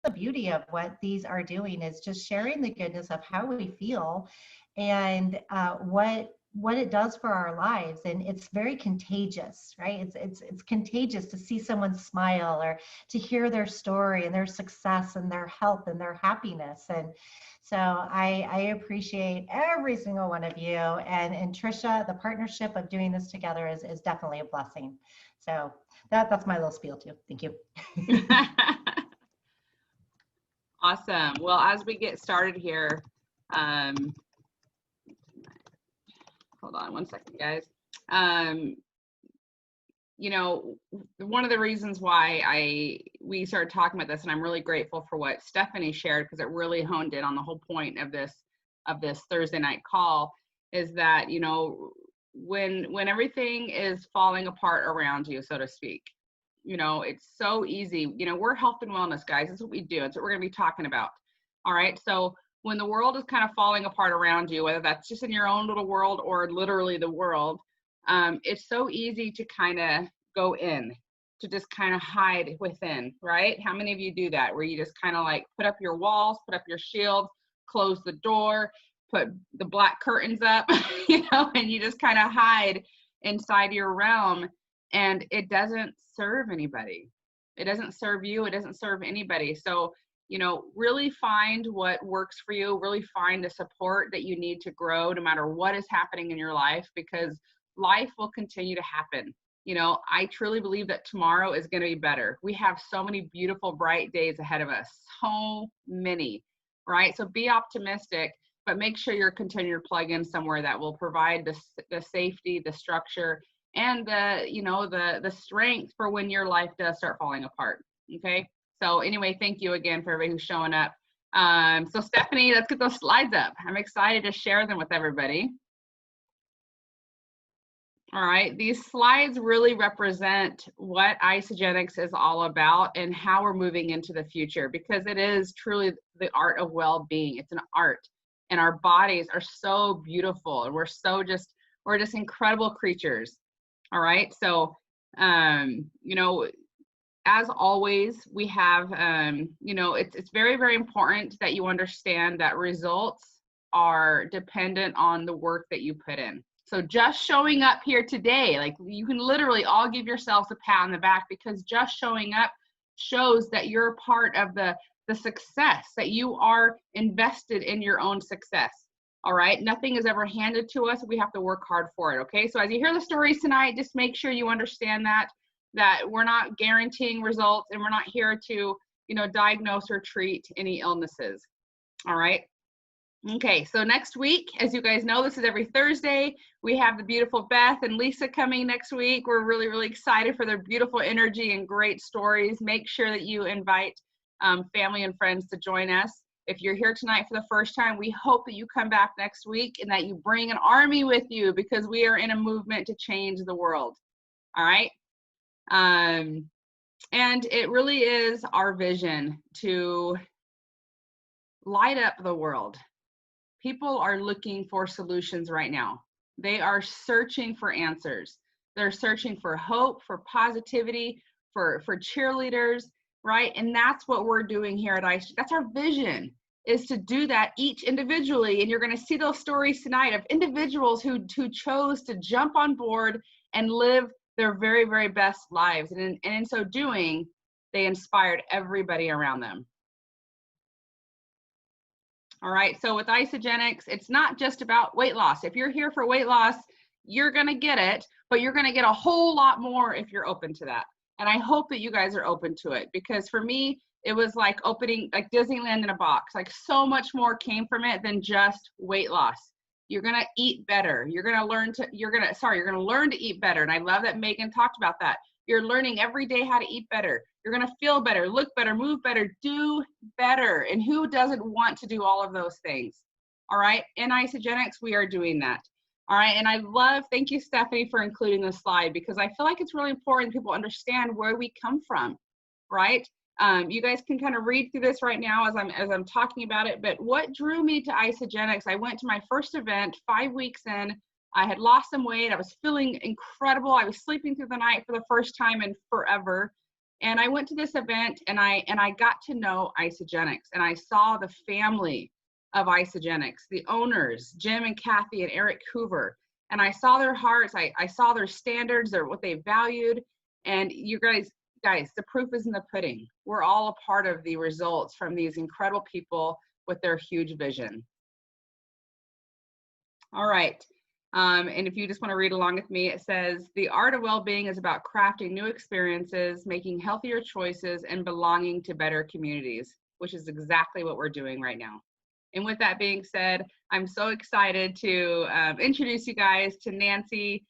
the beauty of what these are doing, is just sharing the goodness of how we feel and what it does for our lives. And it's very contagious, right? It's contagious to see someone smile, or to hear their story and their success and their health and their happiness. And so I appreciate every single one of you. And Trisha, the partnership of doing this together is definitely a blessing. So that's my little spiel too. Thank you. Awesome. Well, as we get started here, hold on one second, guys. You know, one of the reasons why we started talking about this, and I'm really grateful for what Stephanie shared, because it really honed in on the whole point of this Thursday night call, is that, you know, when everything is falling apart around you, so to speak, you know, it's so easy. You know, we're health and wellness, guys. That's what we do. That's what we're going to be talking about. All right. So when the world is kind of falling apart around you, whether that's just in your own little world or literally the world, it's so easy to kind of go in, to just kind of hide within, right? How many of you do that, where you just kind of like put up your walls, put up your shield, close the door, put the black curtains up, you know, and you just kind of hide inside your realm, and it doesn't serve anybody. It doesn't serve you. It doesn't serve anybody. So, you know, really find what works for you, really find the support that you need to grow no matter what is happening in your life, because life will continue to happen. You know, I truly believe that tomorrow is going to be better. We have so many beautiful, bright days ahead of us, so many, right? So be optimistic, but make sure you're continuing to plug in somewhere that will provide the safety, the structure, and the, you know, the strength for when your life does start falling apart. Okay. So anyway, thank you again for everybody who's showing up. So Stephanie, let's get those slides up. I'm excited to share them with everybody. All right, these slides really represent what Isagenix is all about and how we're moving into the future, because it is truly the art of well-being. It's an art, and our bodies are so beautiful, and we're just incredible creatures. All right, so you know, as always, we have you know, it's very, very important that you understand that results are dependent on the work that you put in. So just showing up here today, like, you can literally all give yourselves a pat on the back, because just showing up shows that you're a part of the success, that you are invested in your own success. All right. Nothing is ever handed to us. We have to work hard for it. Okay. So as you hear the stories tonight, just make sure you understand that we're not guaranteeing results, and we're not here to, you know, diagnose or treat any illnesses. All right. Okay, so next week, as you guys know, this is every Thursday. We have the beautiful Beth and Lisa coming next week. We're really, really excited for their beautiful energy and great stories. Make sure that you invite family and friends to join us. If you're here tonight for the first time, we hope that you come back next week and that you bring an army with you, because we are in a movement to change the world. All right. And it really is our vision to light up the world. People are looking for solutions right now. They are searching for answers. They're searching for hope, for positivity, for cheerleaders, right? And that's what we're doing here at ICE. That's our vision, is to do that each individually. And you're going to see those stories tonight of individuals who chose to jump on board and live their very, very best lives. And in so doing, they inspired everybody around them. All right, so with Isagenix, it's not just about weight loss. If you're here for weight loss, you're gonna get it, but you're gonna get a whole lot more if you're open to that. And I hope that you guys are open to it, because for me, it was like opening like Disneyland in a box. Like, so much more came from it than just weight loss. You're gonna eat better. You're gonna learn to eat better. And I love that Megan talked about that. You're learning every day how to eat better. You're going to feel better, look better, move better, do better. And who doesn't want to do all of those things? All right. In Isagenix, we are doing that. All right. And thank you, Stephanie, for including this slide, because I feel like it's really important people understand where we come from. Right. You guys can kind of read through this right now as I'm talking about it. But what drew me to Isagenix, I went to my first event 5 weeks in. I had lost some weight. I was feeling incredible. I was sleeping through the night for the first time in forever. And I went to this event and I got to know Isogenics, and I saw the family of Isogenics, the owners, Jim and Kathy and Eric Hoover. And I saw their hearts, I saw their standards, what they valued. And you guys, the proof is in the pudding. We're all a part of the results from these incredible people with their huge vision. All right. And if you just want to read along with me, it says, the art of well-being is about crafting new experiences, making healthier choices, and belonging to better communities, which is exactly what we're doing right now. And with that being said, I'm so excited to introduce you guys to Nancy,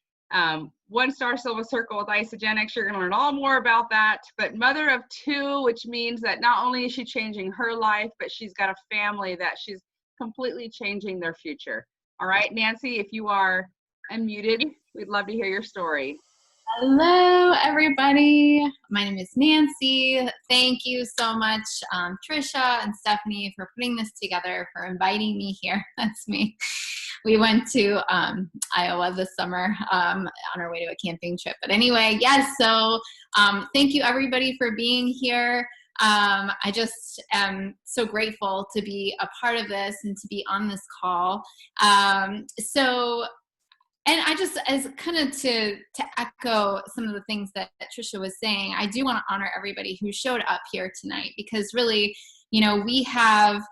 One Star Silver Circle with Isogenics. You're going to learn all more about that. But mother of two, which means that not only is she changing her life, but she's got a family that she's completely changing their future. All right, Nancy, if you are unmuted, we'd love to hear your story. Hello, everybody. My name is Nancy. Thank you so much, Trisha and Stephanie, for putting this together, for inviting me here. That's me. We went to Iowa this summer on our way to a camping trip. But anyway, yes, so thank you, everybody, for being here. I just am so grateful to be a part of this and to be on this call. And I just, as kind of to echo some of the things that Trisha was saying, I do want to honor everybody who showed up here tonight, because really, you know, we have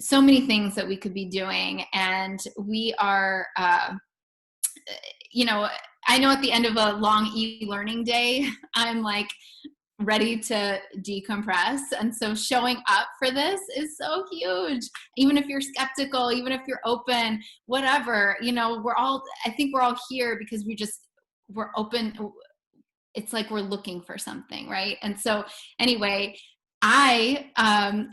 so many things that we could be doing, and we are, you know, I know at the end of a long e-learning day, I'm like ready to decompress. And so showing up for this is so huge. Even if you're skeptical, even if you're open, whatever, you know, I think we're all here because we're open. It's like we're looking for something, right? And so anyway, I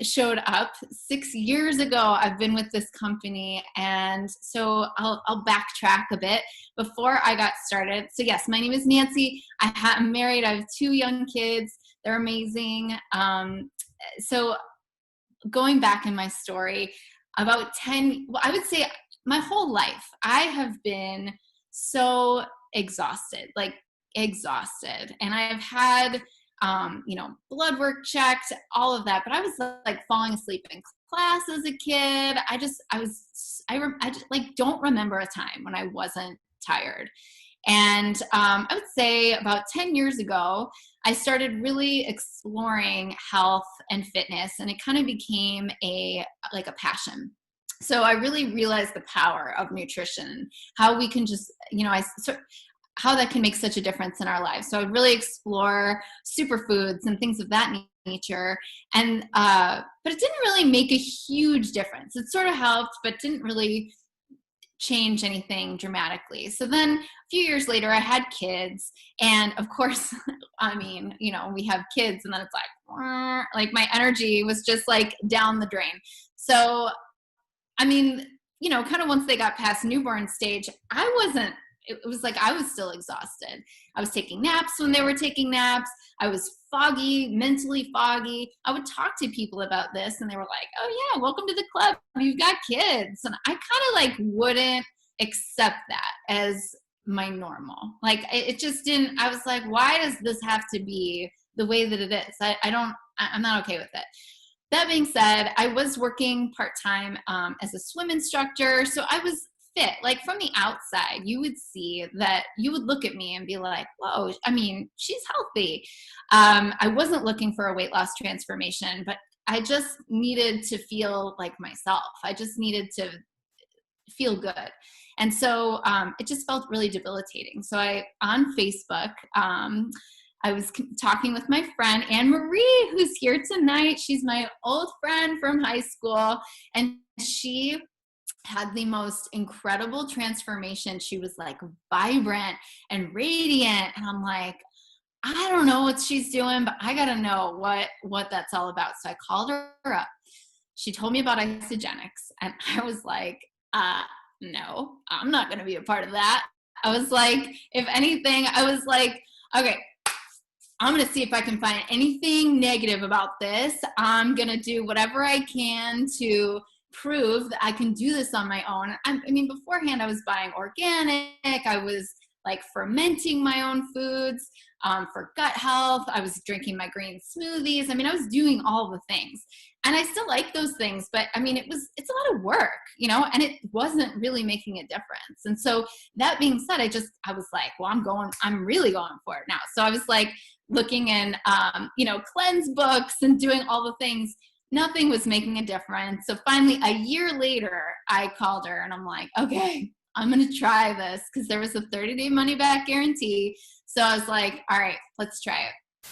showed up 6 years ago. I've been with this company. And so I'll backtrack a bit before I got started. So yes, my name is Nancy. I'm married. I have 2 young kids. They're amazing. So going back in my story, about I would say my whole life, I have been so exhausted. And I've had, you know, blood work checked, all of that. But I was like falling asleep in class as a kid. I just like don't remember a time when I wasn't tired. And I would say about 10 years ago, I started really exploring health and fitness, and it kind of became a passion. So I really realized the power of nutrition, how we can just, you know, how that can make such a difference in our lives. So I would really explore superfoods and things of that nature. And, but it didn't really make a huge difference. It sort of helped, but didn't really change anything dramatically. So then a few years later, I had kids. And of course, I mean, you know, we have kids and then it's like my energy was just like down the drain. So, I mean, you know, kind of once they got past newborn stage, it was like I was still exhausted. I was taking naps when they were taking naps. I was foggy, mentally foggy. I would talk to people about this and they were like, oh yeah, welcome to the club. You've got kids. And I kind of like wouldn't accept that as my normal. Like it just didn't, I was like, why does this have to be the way that it is? I'm not okay with it. That being said, I was working part-time as a swim instructor. So I was fit. Like from the outside, you would see that, you would look at me and be like, whoa, I mean, she's healthy. I wasn't looking for a weight loss transformation, but I just needed to feel like myself. I just needed to feel good. And so it just felt really debilitating. So on Facebook, I was talking with my friend, Ann Marie, who's here tonight. She's my old friend from high school. And she had the most incredible transformation. She was like vibrant and radiant. And I'm like, I don't know what she's doing, but I got to know what that's all about. So I called her up. She told me about Isogenics. And I was like, no, I'm not going to be a part of that. I was like, if anything, I was like, okay, I'm going to see if I can find anything negative about this. I'm going to do whatever I can to prove that I can do this on my own. I mean, beforehand, I was buying organic. I was like fermenting my own foods for gut health. I was drinking my green smoothies. I mean, I was doing all the things, and I still like those things, but I mean, it's a lot of work, you know, and it wasn't really making a difference. And so that being said, I was like, well, I'm really going for it now. So I was like looking in, you know, cleanse books and doing all the things. Nothing was making a difference. So finally, a year later, I called her and I'm like, okay, I'm going to try this, because there was a 30-day money back guarantee. So I was like, all right, let's try it.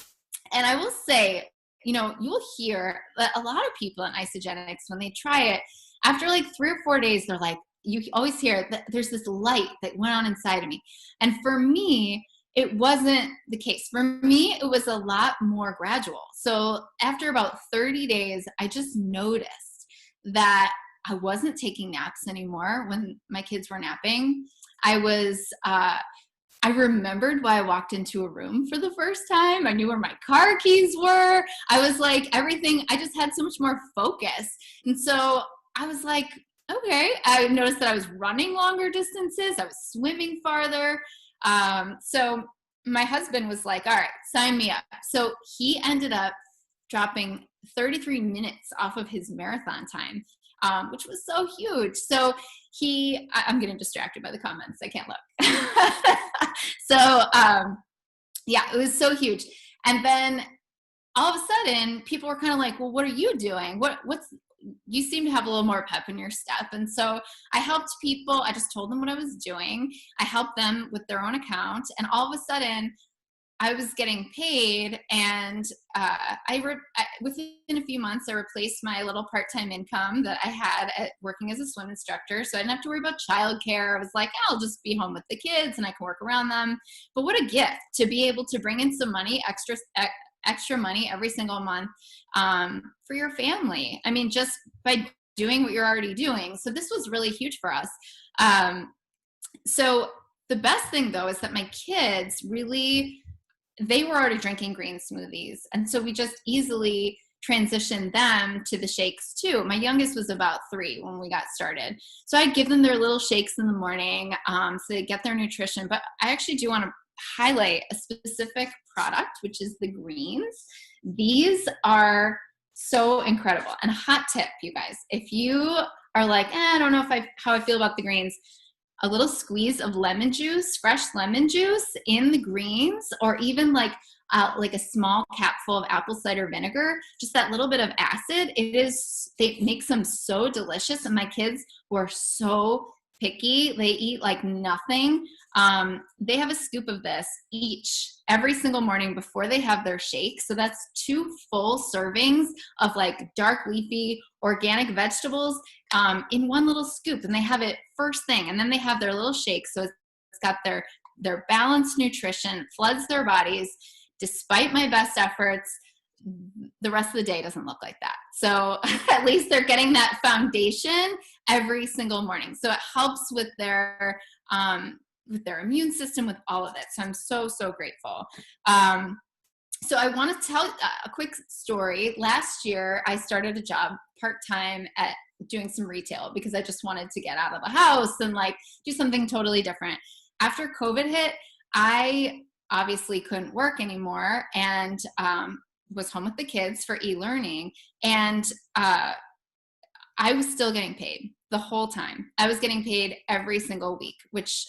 And I will say, you know, you will hear that a lot of people in Isagenix, when they try it, after like 3 or 4 days, they're like, you always hear that there's this light that went on inside of me. And for me, it wasn't the case. For me, it was a lot more gradual. So after about 30 days, I just noticed that I wasn't taking naps anymore when my kids were napping. I remembered why I walked into a room for the first time. I knew where my car keys were. I was like, everything, I just had so much more focus. And so I was like, okay. I noticed that I was running longer distances. I was swimming farther. So my husband was like, all right, sign me up. So he ended up dropping 33 minutes off of his marathon time, which was so huge. So I'm getting distracted by the comments. I can't look. So, yeah, it was so huge. And then all of a sudden people were kind of like, well, what are you doing? You seem to have a little more pep in your step. And so I helped people. I just told them what I was doing. I helped them with their own account. And all of a sudden I was getting paid, and within a few months, I replaced my little part-time income that I had at working as a swim instructor. So I didn't have to worry about childcare. I was like, I'll just be home with the kids and I can work around them. But what a gift to be able to bring in some money, extra money every single month for your family. I mean, just by doing what you're already doing. So this was really huge for us. So the best thing though is that my kids they were already drinking green smoothies. And so we just easily transitioned them to the shakes too. My youngest was about 3 when we got started. So I give them their little shakes in the morning so they get their nutrition. But I actually do want to highlight a specific product, which is the greens. These are so incredible. And a hot tip, you guys, if you are like, I don't know how I feel about the greens, a little squeeze of lemon juice, fresh lemon juice in the greens, or even like a small capful of apple cider vinegar, just that little bit of acid, it makes them so delicious. And my kids were so picky. They eat like nothing. They have a scoop of this each every single morning before they have their shake. So that's 2 full servings of like dark leafy organic vegetables in one little scoop. And they have it first thing. And then they have their little shake. So it's got their balanced nutrition, floods their bodies. Despite my best efforts, the rest of the day doesn't look like that. So at least they're getting that foundation every single morning. So it helps with their immune system, with all of it. So I'm so, so grateful. So I want to tell a quick story. Last year, I started a job part-time at doing some retail because I just wanted to get out of the house and like do something totally different. After COVID hit, I obviously couldn't work anymore and was home with the kids for e-learning. And I was still getting paid the whole time. I was getting paid every single week, which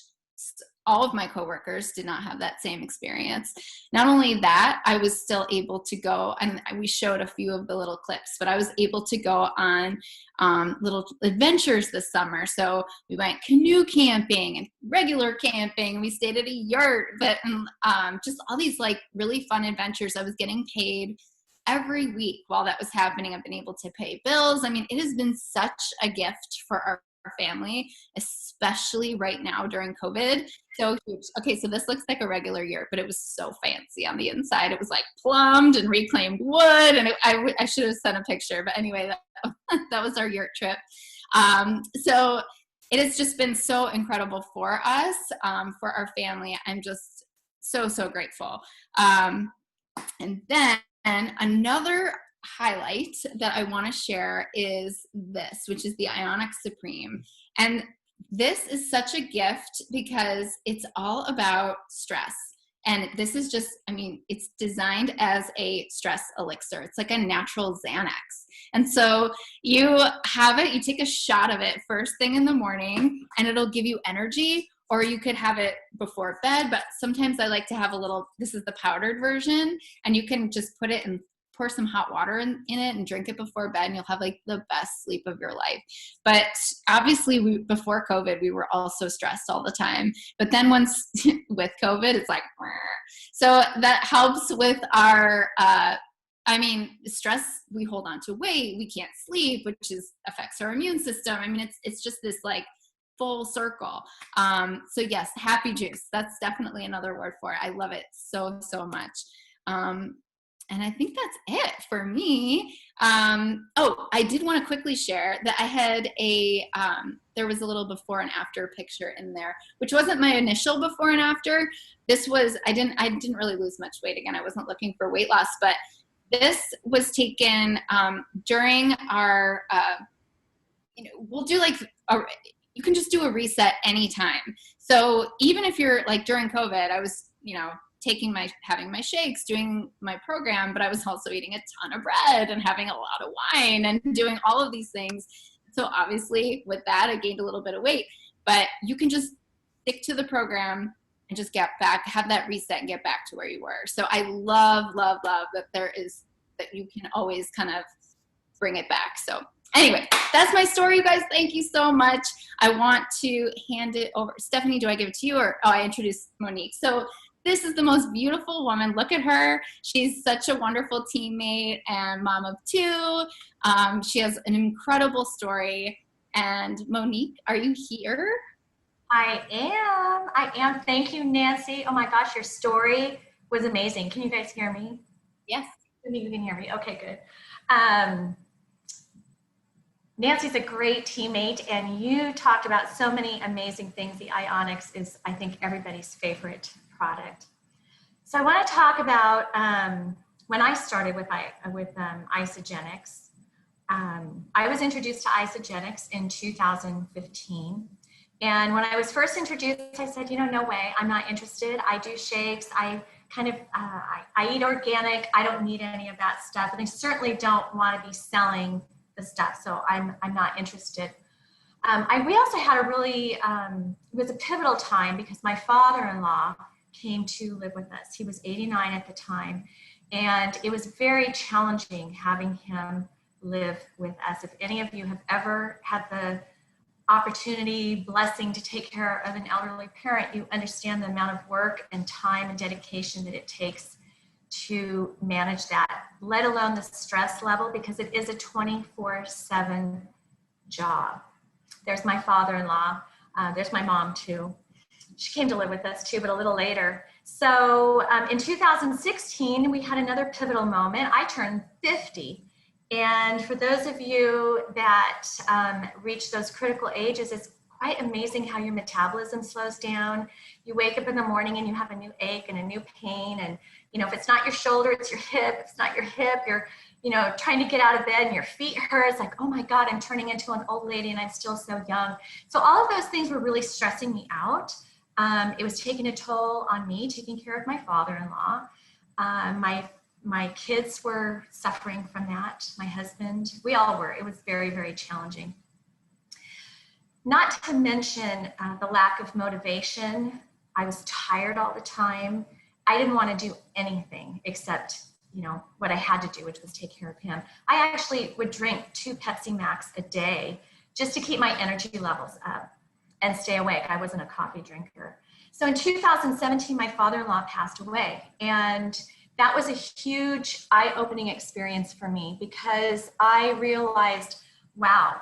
all of my coworkers did not have that same experience. Not only that, I was still able to go, and we showed a few of the little clips, but I was able to go on little adventures this summer. So we went canoe camping and regular camping. We stayed at a yurt, but just all these like really fun adventures. I was getting paid every week while that was happening. I've been able to pay bills. I mean, it has been such a gift for our family, especially right now during COVID. So huge. Okay, so this looks like a regular yurt, but it was so fancy on the inside. It was like plumbed and reclaimed wood, and I should have sent a picture, but anyway, that was our yurt trip. So it has just been so incredible for us, for our family. I'm just so, so grateful. And then another highlight that I want to share is this, which is the Ionic Supreme. And this is such a gift because it's all about stress. And this is just, I mean, it's designed as a stress elixir. It's like a natural Xanax. And so you have it, you take a shot of it first thing in the morning, and it'll give you energy. Or you could have it before bed, but sometimes I like to have a little, this is the powdered version, and you can just put it and pour some hot water in it and drink it before bed, and you'll have like the best sleep of your life. But obviously before COVID, we were all so stressed all the time. But then once with COVID, it's like, so that helps with our, stress, we hold on to weight, we can't sleep, which affects our immune system. I mean, it's just this like full circle. So yes, happy juice. That's definitely another word for it. I love it so, so much. And I think that's it for me. I did want to quickly share that I had there was a little before and after picture in there, which wasn't my initial before and after. This was, I didn't really lose much weight. Again, I wasn't looking for weight loss, but this was taken during our, we'll do like you can just do a reset anytime. So even if you're like during COVID, I was, having my shakes, doing my program, but I was also eating a ton of bread and having a lot of wine and doing all of these things. So obviously with that, I gained a little bit of weight, but you can just stick to the program and just get back, have that reset and get back to where you were. So I love, love, love that you can always kind of bring it back. So anyway, that's my story, you guys. Thank you so much. I want to hand it over. Stephanie, do I give it to you, or I introduced Monique? So this is the most beautiful woman. Look at her. She's such a wonderful teammate and mom of two. She has an incredible story. And Monique, are you here? I am. Thank you, Nancy. Oh my gosh, your story was amazing. Can you guys hear me? Yes. You can hear me. Okay, good. Nancy's a great teammate, and you talked about so many amazing things. The Ionix is, I think, everybody's favorite product. So I want to talk about when I started with Isagenix. I was introduced to Isagenix in 2015. And when I was first introduced, I said, no way, I'm not interested. I do shakes. I eat organic. I don't need any of that stuff. And I certainly don't want to be selling the stuff. So I'm not interested. We also had a really, it was a pivotal time because my father-in-law came to live with us. He was 89 at the time. And it was very challenging having him live with us. If any of you have ever had the opportunity, blessing to take care of an elderly parent, you understand the amount of work and time and dedication that it takes to manage that, let alone the stress level, because it is a 24/7 job. There's my father-in-law. There's my mom too. She came to live with us too, but a little later. So in 2016, we had another pivotal moment. I turned 50. And for those of you that reach those critical ages, it's quite amazing how your metabolism slows down. You wake up in the morning and you have a new ache and a new pain. And, if it's not your shoulder, it's your hip. If it's not your hip, you're, trying to get out of bed and your feet hurt. It's like, oh my God, I'm turning into an old lady and I'm still so young. So all of those things were really stressing me out. It was taking a toll on me, taking care of my father-in-law. My kids were suffering from that. My husband, we all were. It was very, very challenging. Not to mention the lack of motivation. I was tired all the time. I didn't want to do anything except, what I had to do, which was take care of him. I actually would drink 2 Pepsi Max a day just to keep my energy levels up and stay awake. I wasn't a coffee drinker. So in 2017, my father-in-law passed away, and that was a huge eye-opening experience for me because I realized, wow,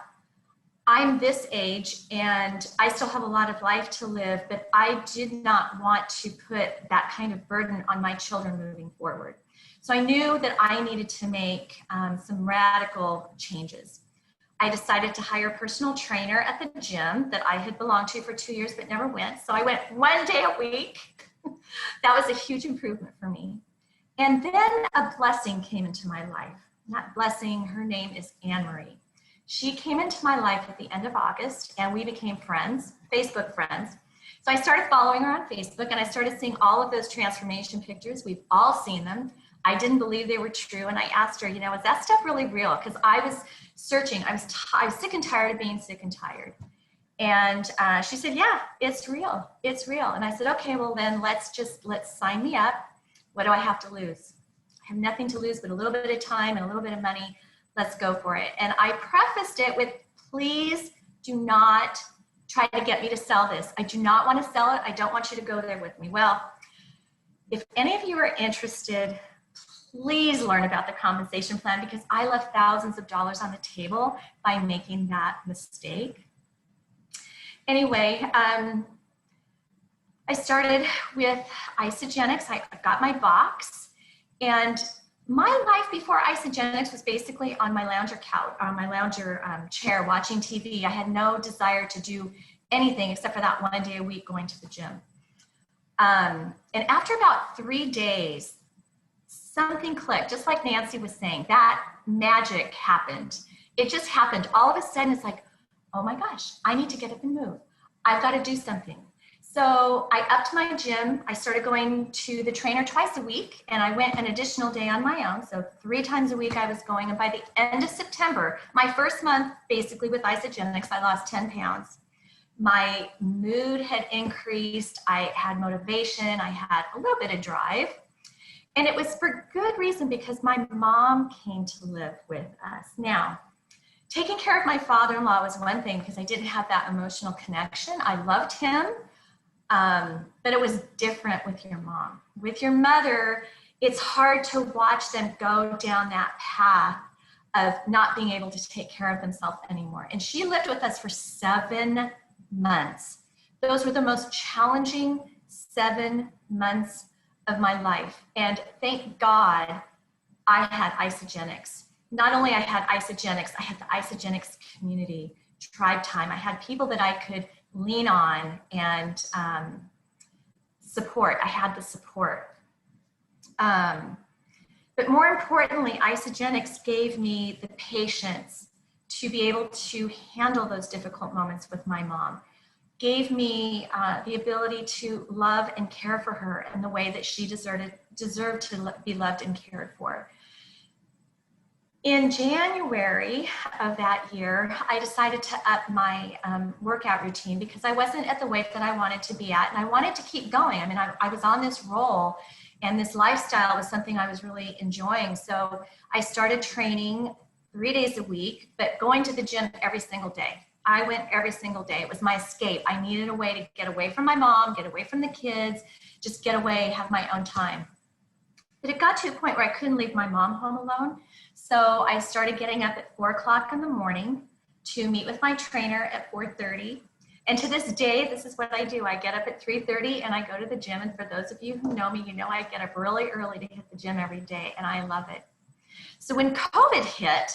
I'm this age and I still have a lot of life to live, but I did not want to put that kind of burden on my children moving forward. So I knew that I needed to make some radical changes. I decided to hire a personal trainer at the gym that I had belonged to for 2 years but never went. So I went 1 day a week. That was a huge improvement for me. And then a blessing came into my life. That blessing, her name is Ann Marie. She came into my life at the end of August, and we became friends, Facebook friends. So I started following her on Facebook, and I started seeing all of those transformation pictures. We've all seen them. I didn't believe they were true, and I asked her, you know, is that stuff really real? Because I was searching. I was sick and tired of being sick and tired. And she said, yeah, it's real. It's real. And I said, okay, well then let's sign me up. What do I have to lose? I have nothing to lose but a little bit of time and a little bit of money. Let's go for it. And I prefaced it with, please do not try to get me to sell this. I do not want to sell it. I don't want you to go there with me. Well, if any of you are interested, please learn about the compensation plan, because I left thousands of dollars on the table by making that mistake. Anyway, I started with Isagenix. I got my box, and my life before Isagenix was basically on my lounger couch, on my lounger chair, watching TV. I had no desire to do anything except for that one day a week going to the gym. And after about 3 days, something clicked, just like Nancy was saying. That magic happened. It just happened. All of a sudden, it's like, oh my gosh, I need to get up and move. I've got to do something. So I upped my gym. I started going to the trainer twice a week, and I went an additional day on my own. So 3 times a week I was going. And by the end of September, my first month, basically with Isagenix, I lost 10 pounds. My mood had increased. I had motivation. I had a little bit of drive. And it was for good reason, because my mom came to live with us. Now, taking care of my father-in-law was one thing, because I didn't have that emotional connection. I loved him, but it was different with your mom. With your mother, it's hard to watch them go down that path of not being able to take care of themselves anymore. And she lived with us for 7 months. Those were the most challenging 7 months of my life. And thank God I had Isagenix. Not only I had Isagenix, I had the Isagenix community, tribe time. I had people that I could lean on and support. I had the support. But more importantly, Isagenix gave me the patience to be able to handle those difficult moments with my mom. Gave me the ability to love and care for her in the way that she deserved to be loved and cared for. In January of that year, I decided to up my workout routine, because I wasn't at the weight that I wanted to be at, and I wanted to keep going. I mean, I was on this roll, and this lifestyle was something I was really enjoying. So I started training 3 days a week, but going to the gym every single day. I went every single day. It was my escape. I needed a way to get away from my mom, get away from the kids, just get away, have my own time. But it got to a point where I couldn't leave my mom home alone. So I started getting up at 4 o'clock in the morning to meet with my trainer at 4:30. And to this day, this is what I do. I get up at 3:30 and I go to the gym. And for those of you who know me, you know I get up really early to hit the gym every day, and I love it. So when COVID hit,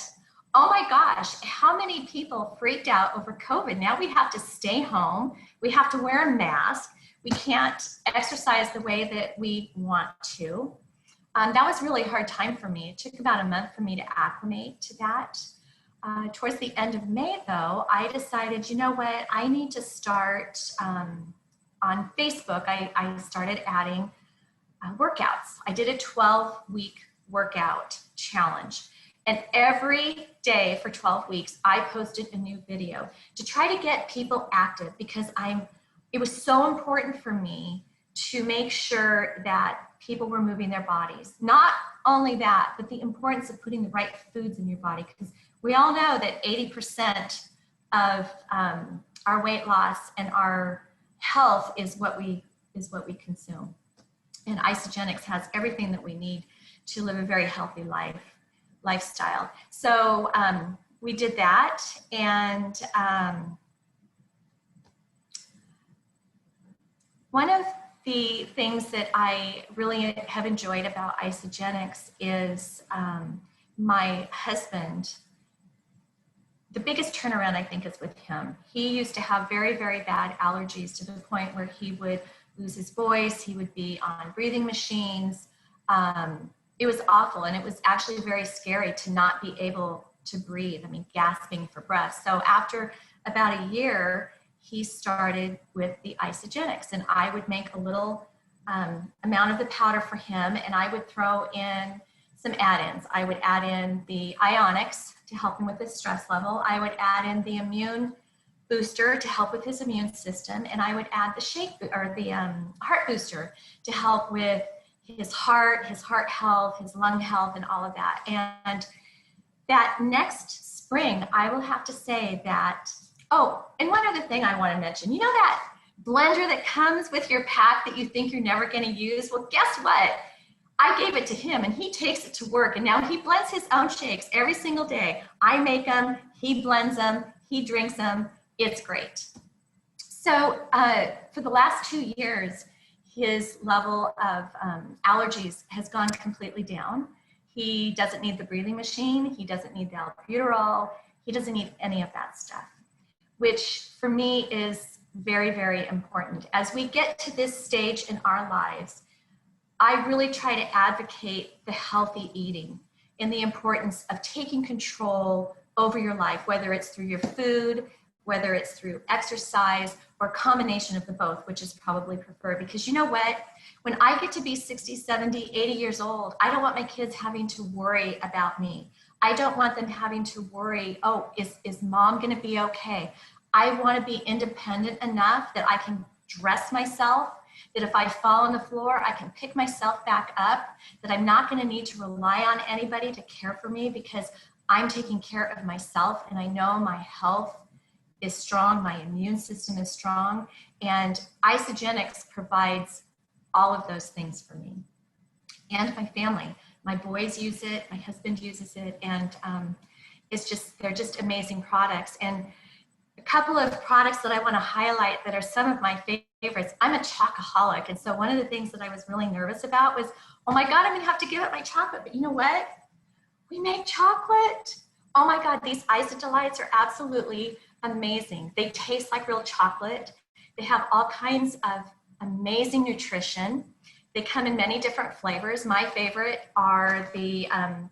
oh my gosh, how many people freaked out over COVID? Now we have to stay home. We have to wear a mask. We can't exercise the way that we want to. That was really a hard time for me. It took about a month for me to acclimate to that. Towards the end of May, though, I decided, you know what, I need to start on Facebook. I started adding workouts. I did a 12-week workout challenge. And every day for 12 weeks, I posted a new video to try to get people active, because it was so important for me to make sure that people were moving their bodies. Not only that, but the importance of putting the right foods in your body, because we all know that 80% of our weight loss and our health is what we consume. And Isagenix has everything that we need to live a very healthy lifestyle. So we did that, and one of the things that I really have enjoyed about Isagenix is my husband. The biggest turnaround, I think, is with him. He used to have very, very bad allergies, to the point where he would lose his voice. He would be on breathing machines. It was awful, and it was actually very scary to not be able to breathe. I mean, gasping for breath. So after about a year, he started with the Isagenix, and I would make a little amount of the powder for him, and I would throw in some add-ins. I would add in the Ionics to help him with his stress level. I would add in the immune booster to help with his immune system, and I would add the heart booster to help with his heart health, his lung health, and all of that. And that next spring, I will have to say that, oh, and one other thing I want to mention, you know that blender that comes with your pack that you think you're never going to use? Well, guess what? I gave it to him, and he takes it to work, and now he blends his own shakes every single day. I make them, he blends them, he drinks them. It's great. So for the last 2 years, his level of allergies has gone completely down. He doesn't need the breathing machine. He doesn't need the albuterol. He doesn't need any of that stuff, which for me is very, very important. As we get to this stage in our lives, I really try to advocate the healthy eating and the importance of taking control over your life, whether it's through your food, whether it's through exercise, or a combination of the both, which is probably preferred. Because you know what? When I get to be 60, 70, 80 years old, I don't want my kids having to worry about me. I don't want them having to worry, oh, is mom gonna be okay? I wanna be independent enough that I can dress myself, that if I fall on the floor, I can pick myself back up, that I'm not gonna need to rely on anybody to care for me because I'm taking care of myself, and I know my health is strong, my immune system is strong, and Isagenix provides all of those things for me and my family. My boys use it, my husband uses it, and they're just amazing products. And a couple of products that I want to highlight that are some of my favorites. I'm a chocoholic, and so one of the things that I was really nervous about was, oh my God, I'm gonna have to give up my chocolate. But you know what? We make chocolate. Oh my God, these Isadelites are absolutely amazing. They taste like real chocolate. They have all kinds of amazing nutrition. They come in many different flavors. My favorite are the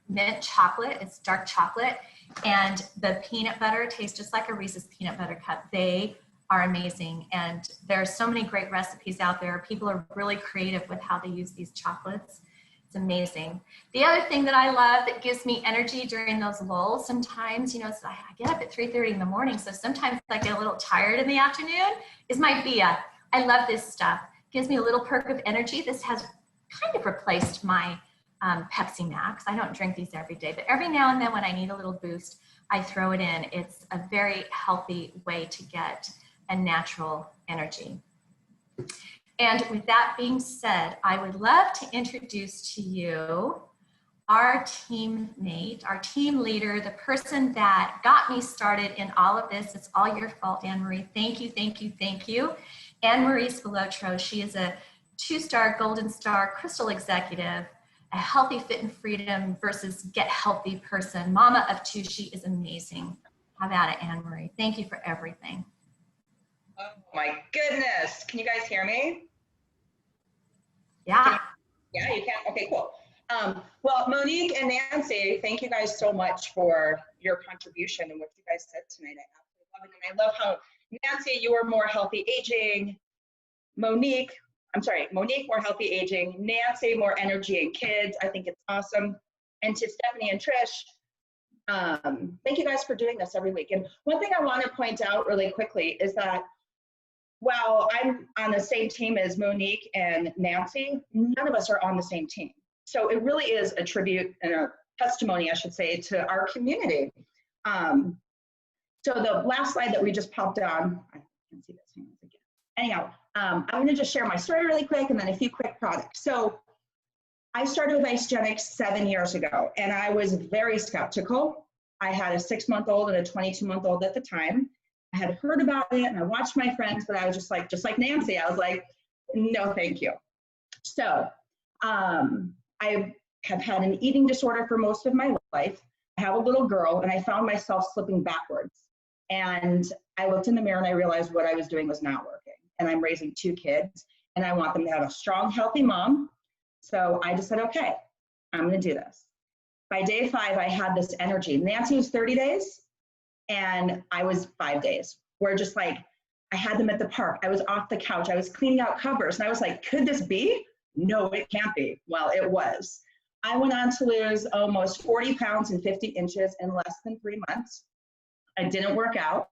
mint chocolate. It's dark chocolate. And the peanut butter tastes just like a Reese's peanut butter cup. They are amazing. And there are so many great recipes out there. People are really creative with how they use these chocolates. It's amazing. The other thing that I love that gives me energy during those lulls sometimes, you know, so I get up at 3:30 in the morning, so sometimes I get a little tired in the afternoon, is my Beebe. I love this stuff. It gives me a little perk of energy. This has kind of replaced my Pepsi Max. I don't drink these every day, but every now and then when I need a little boost, I throw it in. It's a very healthy way to get a natural energy. And with that being said, I would love to introduce to you our teammate, our team leader, the person that got me started in all of this. It's all your fault, Ann Marie. Thank you, thank you, thank you. Ann Marie Spilotro. She is a 2-star Golden Star Crystal Executive, a healthy, fit, and freedom versus get healthy person. Mama of 2, she is amazing. How about it, Ann Marie? Thank you for everything. Oh my goodness. Can you guys hear me? Yeah. Yeah, you can? Okay, cool. Well, Monique and Nancy, thank you guys so much for your contribution and what you guys said tonight. I absolutely love it. And I love how, Nancy, you were more healthy aging. Monique, more healthy aging. Nancy, more energy and kids. I think it's awesome. And to Stephanie and Trish, thank you guys for doing this every week. And one thing I want to point out really quickly is that while I'm on the same team as Monique and Nancy, none of us are on the same team. So it really is a tribute and a testimony, I should say, to our community. So the last slide that we just popped on, I can see this again. Anyhow, I'm going to just share my story really quick and then a few quick products. So I started with Isagenix 7 years ago, and I was very skeptical. I had a 6-month-old and a 22-month-old at the time. I had heard about it and I watched my friends, but I was just like Nancy, I was like, no, thank you. So I have had an eating disorder for most of my life. I have a little girl and I found myself slipping backwards. And I looked in the mirror and I realized what I was doing was not working. And I'm raising 2 kids and I want them to have a strong, healthy mom. So I just said, okay, I'm gonna do this. By day 5, I had this energy. Nancy was 30 days and I was 5 days. We're just like, I had them at the park. I was off the couch. I was cleaning out covers. And I was like, could this be? No, it can't be. Well, it was. I went on to lose almost 40 pounds and 50 inches in less than 3 months. I didn't work out.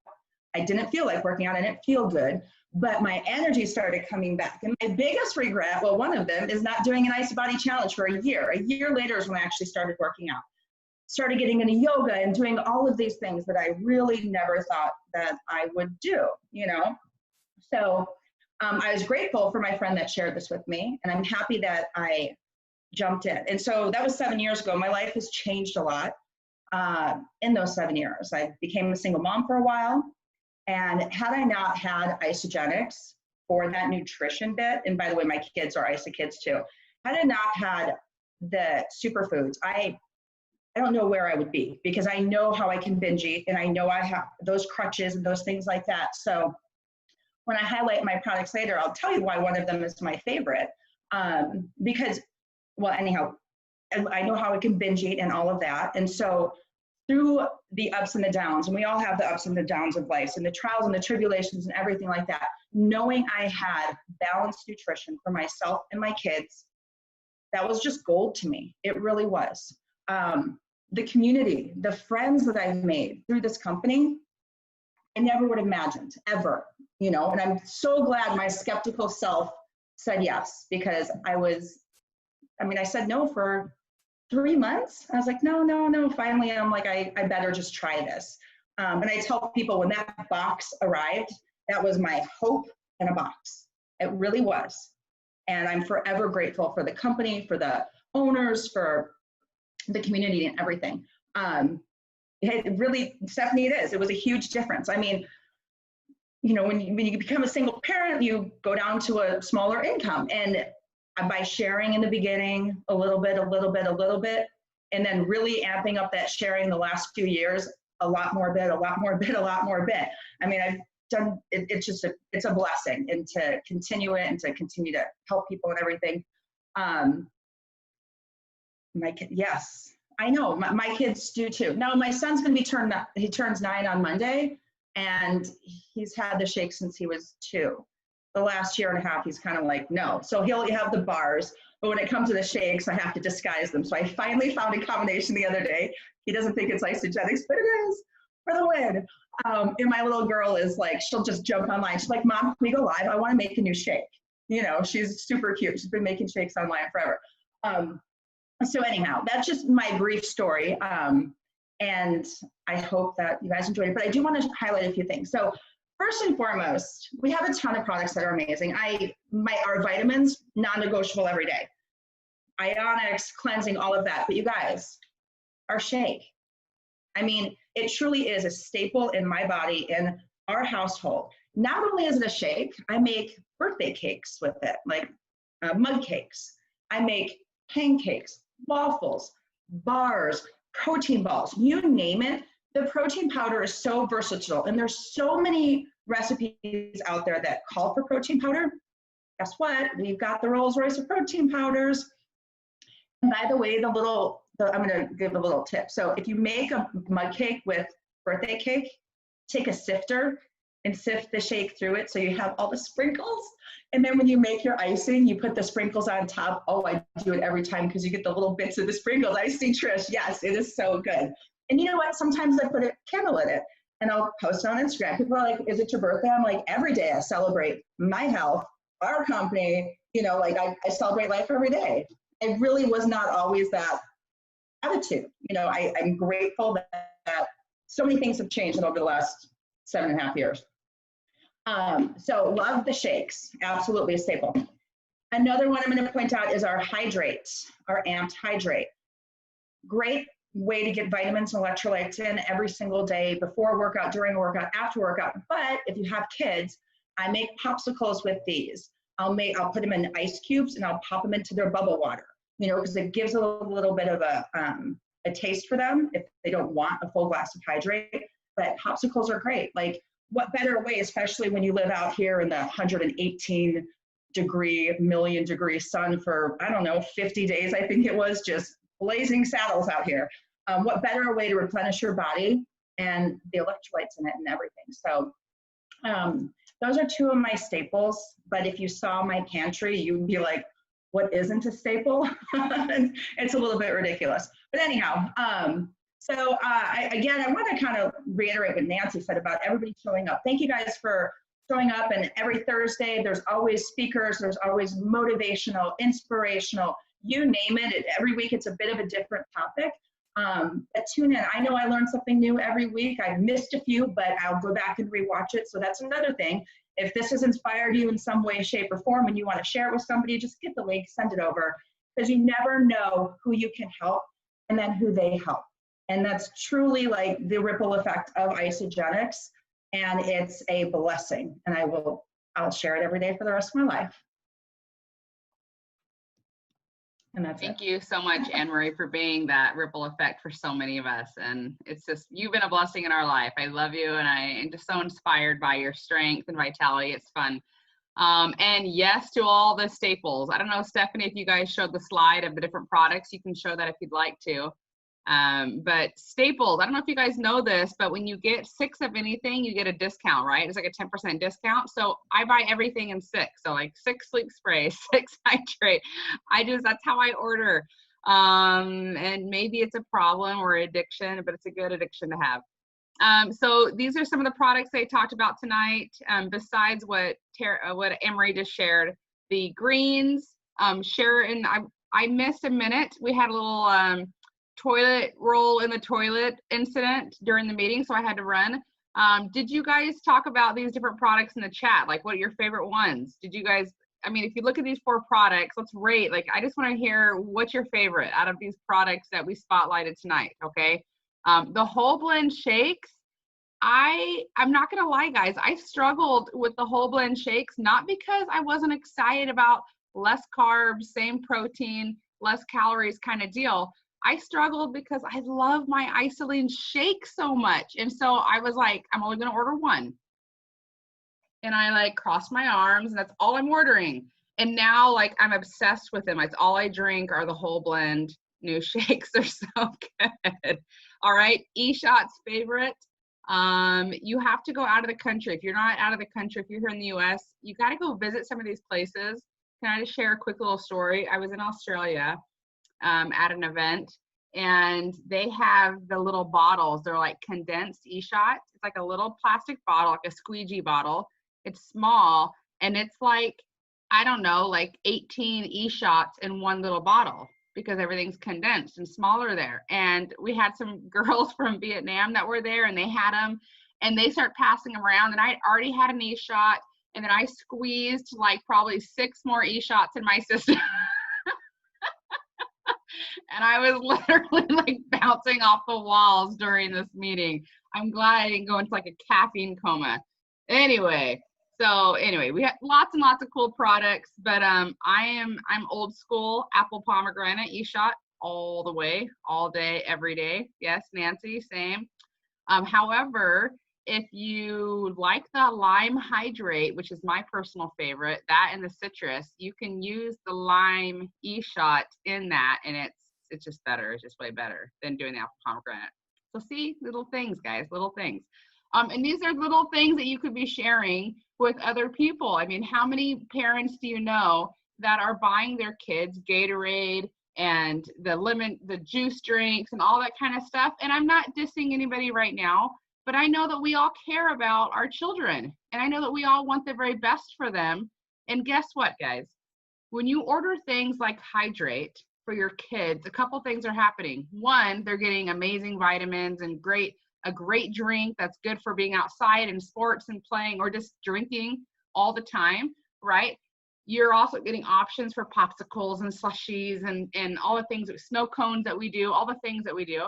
I didn't feel like working out. I didn't feel good, but my energy started coming back. And my biggest regret, well, one of them is not doing an Ice Body Challenge for a year. A year later is when I actually started working out. Started getting into yoga and doing all of these things that I really never thought that I would do, you know? So I was grateful for my friend that shared this with me, and I'm happy that I jumped in. And so that was 7 years ago. My life has changed a lot in those 7 years. I became a single mom for a while, and had I not had Isogenics for that nutrition bit, and by the way, my kids are Isa kids too, had I not had the superfoods, I don't know where I would be, because I know how I can binge eat, and I know I have those crutches and those things like that. So when I highlight my products later, I'll tell you why one of them is my favorite. Because, well, anyhow, I know how I can binge eat and all of that. And so through the ups and the downs, and we all have the ups and the downs of life, and the trials and the tribulations and everything like that, knowing I had balanced nutrition for myself and my kids, that was just gold to me. It really was. The community, the friends that I've made through this company, I never would have imagined, ever, you know, and I'm so glad my skeptical self said yes, because I said no for 3 months. I was like, no. Finally, I'm like, I better just try this. And I tell people, when that box arrived, that was my hope in a box. It really was. And I'm forever grateful for the company, for the owners, for the community and everything. It really, Stephanie, it was a huge difference. I mean, you know, when you become a single parent, you go down to a smaller income. And by sharing in the beginning, a little bit, and then really amping up that sharing the last few years, a lot more bit. I mean, I've done, it's a blessing, and to continue it and to continue to help people and everything. Yes, I know, my kids do too. Now my son's gonna he turns 9 on Monday, and he's had the shake since he was 2. The last year and a half, he's kind of like, no. So he'll have the bars, but when it comes to the shakes, I have to disguise them. So I finally found a combination the other day. He doesn't think it's Isogenics, but it is, for the win. And my little girl is like, she'll just jump online. She's like, Mom, can we go live? I want to make a new shake. You know, she's super cute. She's been making shakes online forever. So anyhow, that's just my brief story. And I hope that you guys enjoyed it, but I do want to highlight a few things. So first and foremost, we have a ton of products that are amazing. Our vitamins, non-negotiable every day. Ionics, cleansing, all of that. But you guys, our shake. I mean, it truly is a staple in my body, in our household. Not only is it a shake, I make birthday cakes with it, like mug cakes. I make pancakes, waffles, bars, protein balls, you name it. The protein powder is so versatile, and there's so many recipes out there that call for protein powder. Guess what? We've got the Rolls Royce of protein powders. And by the way, I'm gonna give a little tip. So if you make a mug cake with birthday cake, take a sifter and sift the shake through it so you have all the sprinkles. And then when you make your icing, you put the sprinkles on top. Oh, I do it every time because you get the little bits of the sprinkles. I see Trish, yes, it is so good. And you know what? Sometimes I put a candle in it and I'll post it on Instagram. People are like, is it your birthday? I'm like, every day I celebrate my health, our company, you know, like I celebrate life every day. It really was not always that attitude. You know, I'm grateful that so many things have changed over the last 7.5 years. So love the shakes, absolutely a staple. Another one I'm going to point out is our Hydrate, our Amped Hydrate. Great way to get vitamins and electrolytes in every single day, before workout, during workout, after workout. But if you have kids, I make popsicles with these. I'll put them in ice cubes and I'll pop them into their bubble water, you know, because it gives a little bit of a taste for them if they don't want a full glass of Hydrate. But popsicles are great. Like, what better way, especially when you live out here in the 118 million degree sun for, I don't know, 50 days, I think it was, just blazing saddles out here. What better way to replenish your body and the electrolytes in it and everything. So those are two of my staples, but if you saw my pantry, you'd be like, what isn't a staple? It's a little bit ridiculous. But anyhow, again, I want to kind of reiterate what Nancy said about everybody showing up. Thank you guys for showing up, and every Thursday, there's always speakers, there's always motivational, inspirational, you name it. Every week, it's a bit of a different topic. But tune in. I know I learn something new every week. I've missed a few, but I'll go back and rewatch it. So that's another thing. If this has inspired you in some way, shape, or form, and you want to share it with somebody, just get the link, send it over, because you never know who you can help and then who they help. And that's truly like the ripple effect of Isagenix, and it's a blessing. And I'll share it every day for the rest of my life. And that's Thank you so much, Ann Marie, for being that ripple effect for so many of us. And it's just, you've been a blessing in our life. I love you, and I am just so inspired by your strength and vitality. It's fun. And yes to all the staples. I don't know, Stephanie, if you guys showed the slide of the different products, you can show that if you'd like to. But staples, I don't know if you guys know this, but when you get 6 of anything, you get a discount, right? It's like a 10% discount. So I buy everything in 6. So like 6 sleep spray, 6 hydrate. That's how I order. And maybe it's a problem or addiction, but it's a good addiction to have. So these are some of the products they talked about tonight. Besides what Ann Marie just shared, the greens, Sharon, I missed a minute. We had a little, toilet roll in the toilet incident during the meeting, so I had to run. Did you guys talk about these different products in the chat? Like, what are your favorite ones? Did you guys, I mean, if you look at these 4 products, let's rate. Like, I just want to hear what's your favorite out of these products that we spotlighted tonight, okay? The whole blend shakes, I'm not gonna lie, guys, I struggled with the whole blend shakes, not because I wasn't excited about less carbs, same protein, less calories kind of deal. I struggled because I love my isolene shake so much. And so I was like, I'm only going to order 1. And I like crossed my arms, and that's all I'm ordering. And now like I'm obsessed with them. It's all I drink are the whole blend new shakes. They're so good. All right. eShot's favorite. You have to go out of the country. If you're not out of the country, if you're here in the US, you got to go visit some of these places. Can I just share a quick little story? I was in Australia at an event, and they have the little bottles. They're like condensed eShot. It's like a little plastic bottle, like a squeegee bottle. It's small, and it's like, I don't know, like 18 eShots in one little bottle, because everything's condensed and smaller there. And we had some girls from Vietnam that were there, and they had them, and they start passing them around, and I already had an eShot, and then I squeezed like probably 6 more eShots in my system. And I was literally like bouncing off the walls during this meeting. I'm glad I didn't go into like a caffeine coma. Anyway, we had lots and lots of cool products, but I'm old school apple pomegranate eShot all the way, all day, every day. Yes, Nancy, same. However, if you like the lime hydrate, which is my personal favorite, that and the citrus, you can use the lime eShot in that, and it's just better. It's just way better than doing the apple pomegranate. So see, little things, guys, little things. And these are little things that you could be sharing with other people. I mean, how many parents do you know that are buying their kids Gatorade and the juice drinks and all that kind of stuff? And I'm not dissing anybody right now, but I know that we all care about our children, and I know that we all want the very best for them. And guess what, guys? When you order things like hydrate for your kids, a couple things are happening. One, they're getting amazing vitamins and a great drink that's good for being outside and sports and playing, or just drinking all the time, right? You're also getting options for popsicles and slushies and all the things, snow cones that we do, all the things that we do.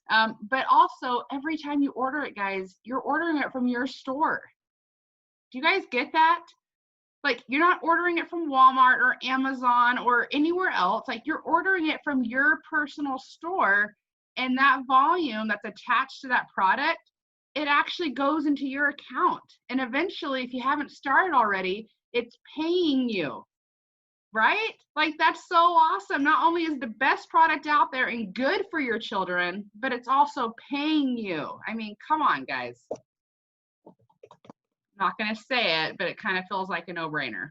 But also, every time you order it, guys, you're ordering it from your store. Do you guys get that? Like, you're not ordering it from Walmart or Amazon or anywhere else. Like, you're ordering it from your personal store, and that volume that's attached to that product, it actually goes into your account. And eventually, if you haven't started already, it's paying you. right? Like, that's so awesome. Not only is the best product out there and good for your children, but it's also paying you. I mean, come on, guys. Not going to say it, but it kind of feels like a no-brainer.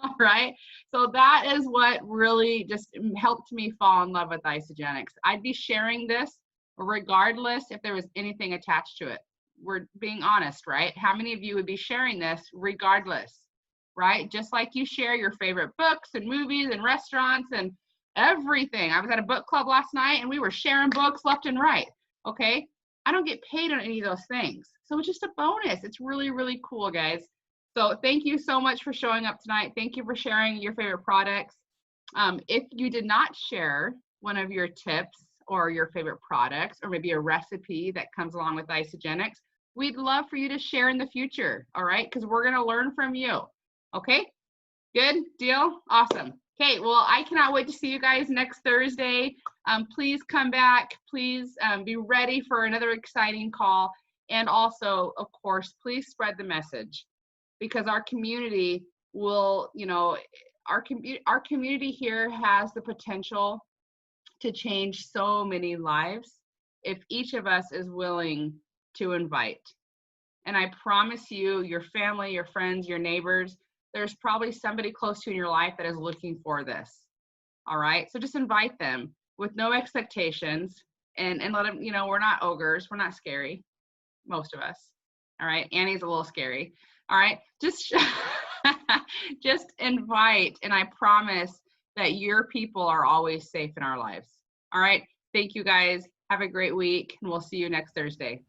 All right. So that is what really just helped me fall in love with Isogenics. I'd be sharing this regardless if there was anything attached to it. We're being honest, right? How many of you would be sharing this regardless, right? Just like you share your favorite books and movies and restaurants and everything. I was at a book club last night and we were sharing books left and right. Okay. I don't get paid on any of those things. So it's just a bonus. It's really, really cool, guys. So thank you so much for showing up tonight. Thank you for sharing your favorite products. If you did not share one of your tips or your favorite products, or maybe a recipe that comes along with Isogenics, we'd love for you to share in the future, all right? Because we're gonna learn from you, okay? Good deal? Awesome. Okay, well, I cannot wait to see you guys next Thursday. Please come back. Please be ready for another exciting call. And also, of course, please spread the message, because our community will, you know, our community here has the potential to change so many lives if each of us is willing to invite. And I promise you, your family, your friends, your neighbors, there's probably somebody close to you in your life that is looking for this. All right. So just invite them with no expectations and let them, you know, we're not ogres. We're not scary. Most of us. All right. Annie's a little scary. All right. Just, just invite. And I promise that your people are always safe in our lives. All right. Thank you, guys. Have a great week. And we'll see you next Thursday.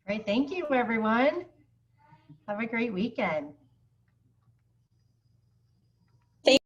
Great. Thank you, everyone. Have a great weekend.